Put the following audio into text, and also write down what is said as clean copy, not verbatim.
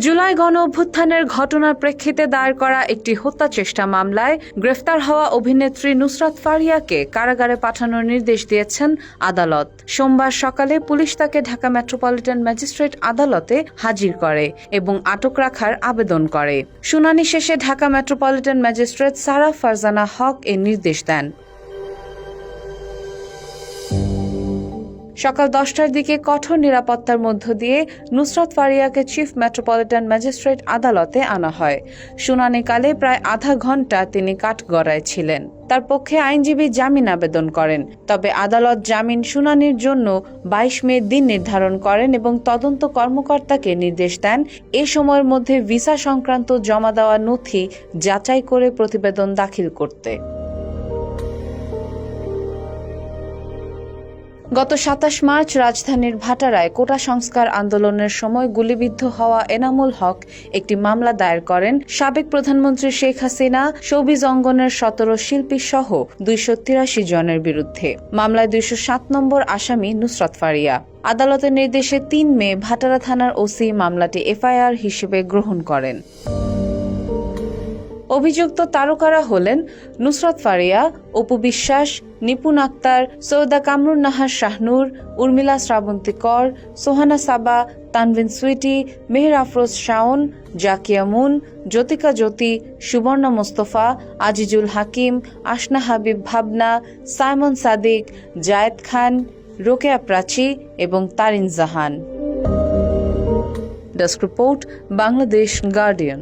জুলাই গণ-অভ্যুত্থানের ঘটনার প্রেক্ষিতে দায়ের করা একটি হত্যা চেষ্টা মামলায় গ্রেফতার হওয়া অভিনেত্রী নুসরাত ফারিয়াকে কারাগারে পাঠানোর নির্দেশ দিয়েছেন আদালত। সোমবার সকালে পুলিশ তাকে ঢাকা মেট্রোপলিটন ম্যাজিস্ট্রেট আদালতে হাজির করে এবং আটক রাখার আবেদন করে। শুনানি শেষে ঢাকা মেট্রোপলিটন ম্যাজিস্ট্রেট সারা ফারজানা হক এ নির্দেশ দেন। সকাল 10টার দিকে কঠোর নিরাপত্তার মধ্য দিয়ে নুসরাত ফারিয়াকে চিফ মেট্রোপলিটন ম্যাজিস্ট্রেট আদালতে আনা হয়। শুনানিকালে প্রায় আধা ঘণ্টা তিনি কাঠগড়ায় ছিলেন। তার পক্ষে আইনজীবী জামিন আবেদন করেন, তবে আদালত জামিন শুনানির জন্য 22 মে দিন নির্ধারণ করেন এবং তদন্ত কর্মকর্তাকে নির্দেশ দেন এ সময়ের মধ্যে ভিসা সংক্রান্ত জমা দেওয়া নথি যাচাই করে প্রতিবেদন দাখিল করতে। গত 27 মার্চ রাজধানীর ভাটারায় কোটা সংস্কার আন্দোলনের সময় গুলিবিদ্ধ হওয়া এনামুল হক একটি মামলা দায়ের করেন সাবেক প্রধানমন্ত্রী শেখ হাসিনা, শোবিজ অঙ্গনের 17 শিল্পী সহ 283 জনের বিরুদ্ধে। মামলায় 207 নম্বর আসামি নুসরাত ফারিয়া। আদালতের নির্দেশে 3 মে ভাটারা থানার ওসি মামলাটি এফআইআর হিসেবে গ্রহণ করেন। অভিযুক্ত তারকারা হলেন নুসরাত ফারিয়া, অপু বিশ্বাস, নিপুণ আক্তার, সৈয়দা কামরুন নাহার শাহনূর, উর্মিলা শ্রাবন্তী কর, সোহানা সাবা, তানভিন সুইটি, মেহের আফরোজ শাওন, জাকিয়া মুন, জ্যোতিকা জ্যোতি, সুবর্ণা মোস্তফা, আজিজুল হাকিম, আসনা হাবিব ভাবনা, সাইমন সাদিক, জায়েদ খান, রোকেয়া প্রাচী এবং Tarin Jahan. Desk report, Bangladesh guardian.